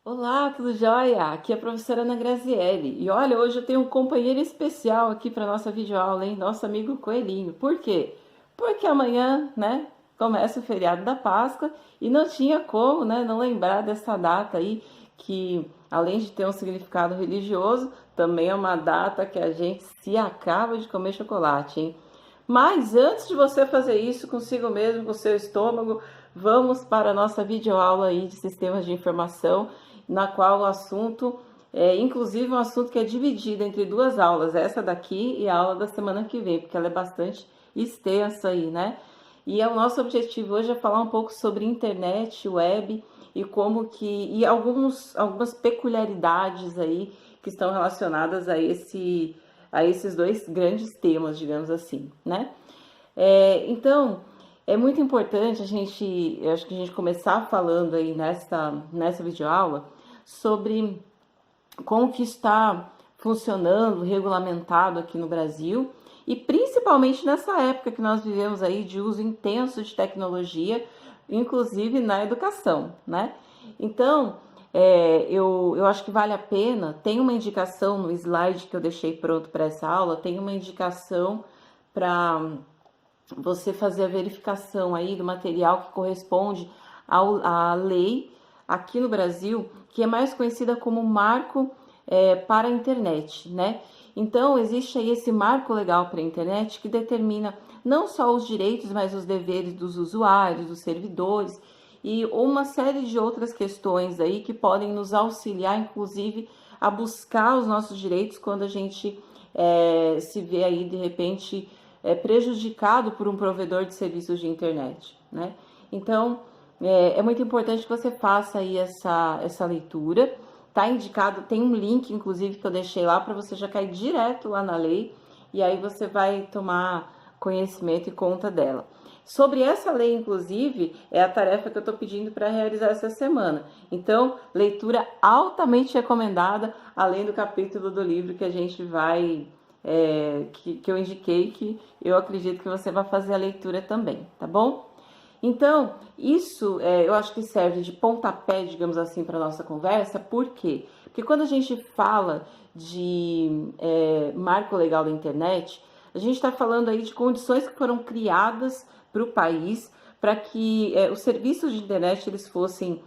Olá, tudo jóia? Aqui é a professora Ana Grazielli. E olha, hoje eu tenho um companheiro especial aqui para nossa videoaula, hein? Nosso amigo Coelhinho. Por quê? Porque amanhã, né, começa o feriado da Páscoa e não tinha como, né, não lembrar dessa data aí que, além de ter um significado religioso, também é uma data que a gente se acaba de comer chocolate, hein? Mas antes de você fazer isso consigo mesmo, com o seu estômago, vamos para a nossa videoaula aí de sistemas de informação, na qual o assunto é, inclusive, um assunto que é dividido entre duas aulas, essa daqui e a aula da semana que vem, porque ela é bastante extensa aí, né? E o nosso objetivo hoje é falar um pouco sobre internet, web e como que e algumas peculiaridades aí que estão relacionadas a esses dois grandes temas, digamos assim, né? Então, é muito importante eu acho que a gente começar falando aí nessa videoaula sobre como que está funcionando, regulamentado aqui no Brasil e principalmente nessa época que nós vivemos aí de uso intenso de tecnologia, inclusive na educação, né? Então, eu acho que vale a pena, tem uma indicação no slide que eu deixei pronto para essa aula, tem uma indicação para você fazer a verificação aí do material que corresponde à lei aqui no Brasil, que é mais conhecida como Marco para a Internet, né? Então, existe aí esse marco legal para a internet que determina não só os direitos, mas os deveres dos usuários, dos servidores e uma série de outras questões aí que podem nos auxiliar, inclusive, a buscar os nossos direitos quando a gente se vê aí, de repente, prejudicado por um provedor de serviços de internet, né? Então, é muito importante que você faça aí essa leitura. Tá indicado, tem um link, inclusive, que eu deixei lá para você já cair direto lá na lei e aí você vai tomar conhecimento e conta dela. Sobre essa lei, inclusive, é a tarefa que eu estou pedindo para realizar essa semana. Então, leitura altamente recomendada, além do capítulo do livro que a gente vai que eu indiquei, que eu acredito que você vai fazer a leitura também, tá bom? Então, isso eu acho que serve de pontapé, digamos assim, para a nossa conversa. Por quê? Porque quando a gente fala de marco legal da internet, a gente está falando aí de condições que foram criadas para o país para que os serviços de internet eles fossem,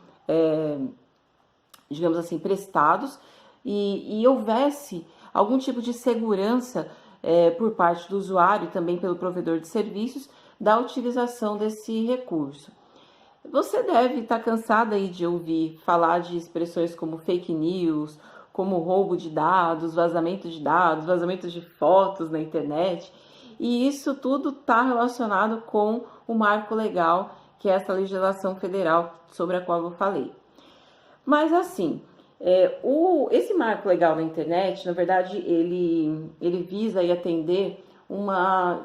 digamos assim, prestados e houvesse algum tipo de segurança por parte do usuário e também pelo provedor de serviços da utilização desse recurso. Você deve estar cansada aí de ouvir falar de expressões como fake news, como roubo de dados, vazamento de fotos na internet, e isso tudo está relacionado com o marco legal, que é essa legislação federal sobre a qual eu falei. Mas assim, esse marco legal da internet, na verdade, ele visa aí atender uma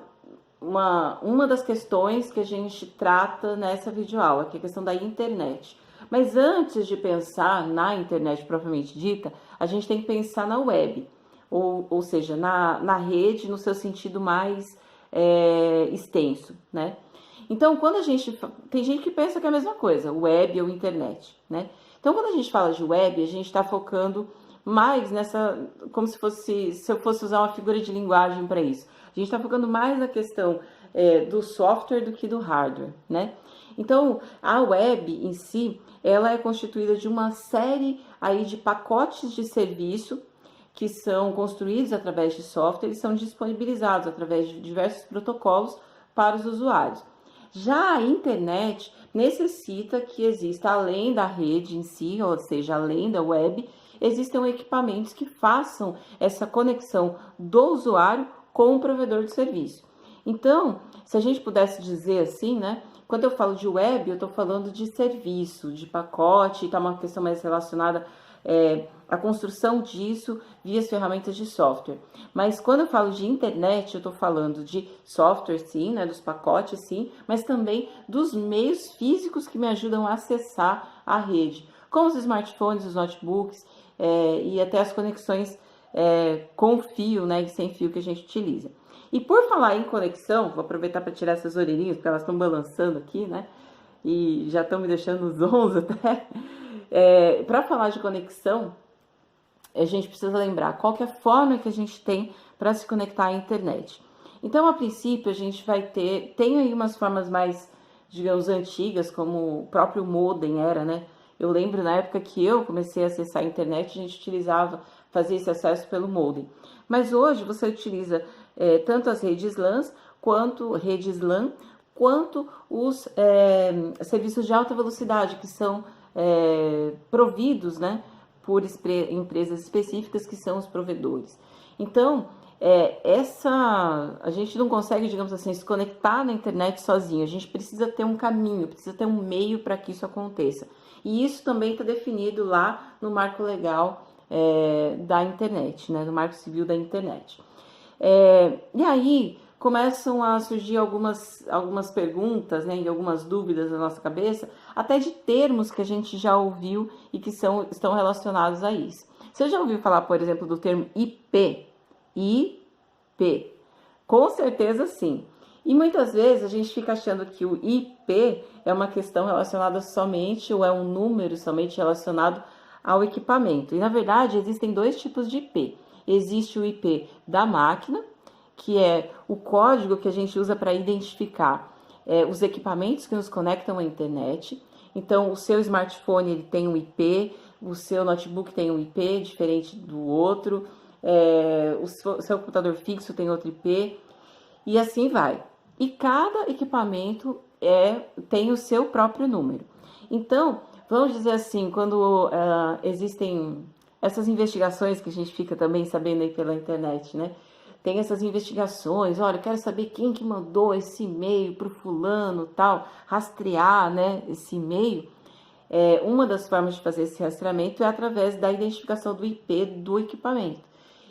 das questões que a gente trata nessa videoaula, que é a questão da internet. Mas antes de pensar na internet propriamente dita, a gente tem que pensar na web, ou seja, na rede no seu sentido mais extenso, né? Então, quando a gente. Tem gente que pensa que é a mesma coisa, web ou internet, né? Então, quando a gente fala de web, a gente está focando mais nessa. Como se fosse. Se eu fosse usar uma figura de linguagem para isso. A gente está focando mais na questão do software do que do hardware, né? Então, a web em si, ela é constituída de uma série aí de pacotes de serviço que são construídos através de software e são disponibilizados através de diversos protocolos para os usuários. Já a internet necessita que exista, além da rede em si, ou seja, além da web, existam equipamentos que façam essa conexão do usuário com o provedor de serviço. Então, se a gente pudesse dizer assim, né? Quando eu falo de web, eu estou falando de serviço, de pacote, está uma questão mais relacionada à construção disso via as ferramentas de software. Mas quando eu falo de internet, eu estou falando de software, sim, né, dos pacotes, sim, mas também dos meios físicos que me ajudam a acessar a rede, como os smartphones, os notebooks e até as conexões com fio, né, e sem fio que a gente utiliza. E por falar em conexão, vou aproveitar para tirar essas orelhinhas, porque elas estão balançando aqui, né? E já estão me deixando zonza até. Para falar de conexão, a gente precisa lembrar qual que é a forma que a gente tem para se conectar à internet. Então, a princípio, a gente vai tem aí umas formas mais, digamos, antigas, como o próprio modem era, né? Eu lembro na época que eu comecei a acessar a internet, a gente fazia esse acesso pelo modem. Mas hoje você utiliza tanto as redes LAN, quanto os serviços de alta velocidade, que são providos, né, por empresas específicas que são os provedores. Então, a gente não consegue, digamos assim, se conectar na internet sozinho. A gente precisa ter um caminho, precisa ter um meio para que isso aconteça. E isso também está definido lá no marco legal da internet, né, no marco civil da internet. E aí começam a surgir algumas perguntas, né, e algumas dúvidas na nossa cabeça, até de termos que a gente já ouviu e que estão relacionados a isso. Você já ouviu falar, por exemplo, do termo IP? IP. Com certeza sim. E muitas vezes a gente fica achando que o IP é uma questão relacionada somente, ou é um número somente relacionado ao equipamento. E na verdade existem dois tipos de IP. Existe o IP da máquina, que é o código que a gente usa para identificar os equipamentos que nos conectam à internet. Então, o seu smartphone ele tem um IP, o seu notebook tem um IP diferente do outro, o seu computador fixo tem outro IP, e assim vai. E cada equipamento tem o seu próprio número. Então, vamos dizer assim, quando existem essas investigações que a gente fica também sabendo aí pela internet, né? Tem essas investigações, olha, eu quero saber quem que mandou esse e-mail para o fulano, tal, rastrear, né, esse e-mail. Uma das formas de fazer esse rastreamento é através da identificação do IP do equipamento.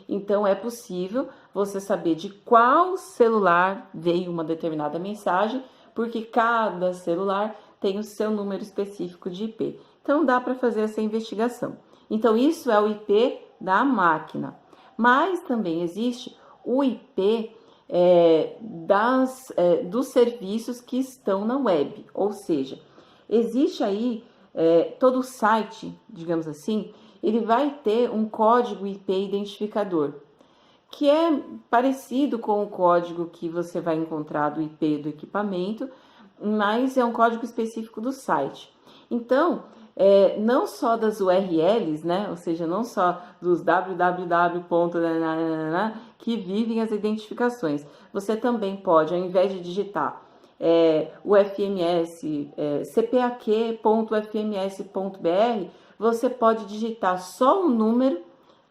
Então, é possível você saber de qual celular veio uma determinada mensagem, porque cada celular tem o seu número específico de IP. Então, dá para fazer essa investigação. Então, isso é o IP da máquina. Mas também existe o IP dos serviços que estão na web. Ou seja, existe aí todo o site, digamos assim, ele vai ter um código IP identificador, que é parecido com o código que você vai encontrar do IP do equipamento, mas é um código específico do site. Então, não só das URLs, né? Ou seja, não só dos www. Que vivem as identificações. Você também pode, ao invés de digitar o FMS, cpak.fms.br, você pode digitar só um número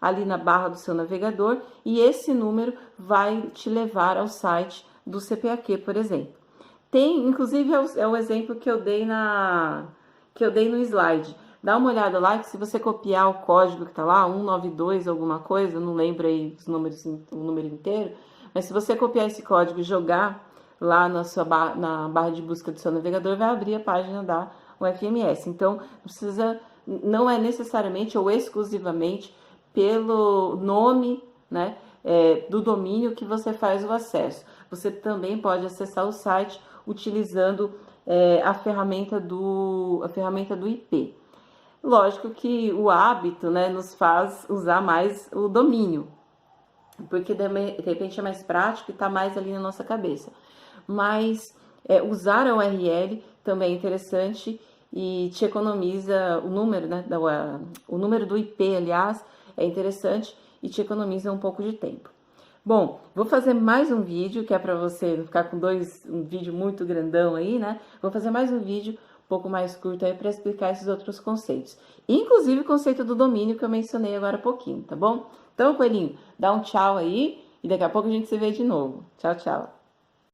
ali na barra do seu navegador e esse número vai te levar ao site do CPAQ, por exemplo. Inclusive, é o exemplo que eu dei no slide. Dá uma olhada lá que se você copiar o código que tá lá, 192 alguma coisa, não lembro aí o número inteiro, mas se você copiar esse código e jogar lá na barra de busca do seu navegador, vai abrir a página da UFMS. Então, não é necessariamente ou exclusivamente pelo nome, né, do domínio que você faz o acesso. Você também pode acessar o site utilizando a ferramenta do IP. Lógico que o hábito, né, nos faz usar mais o domínio, porque de repente é mais prático e está mais ali na nossa cabeça. Mas usar a URL também é interessante e te economiza o número, né, o número do IP, aliás, é interessante e te economiza um pouco de tempo. Bom, vou fazer mais um vídeo, que é para você não ficar com um vídeo muito grandão aí, né? Vou fazer mais um vídeo um pouco mais curto aí para explicar esses outros conceitos. Inclusive o conceito do domínio que eu mencionei agora há pouquinho, tá bom? Então, coelhinho, dá um tchau aí e daqui a pouco a gente se vê de novo. Tchau, tchau.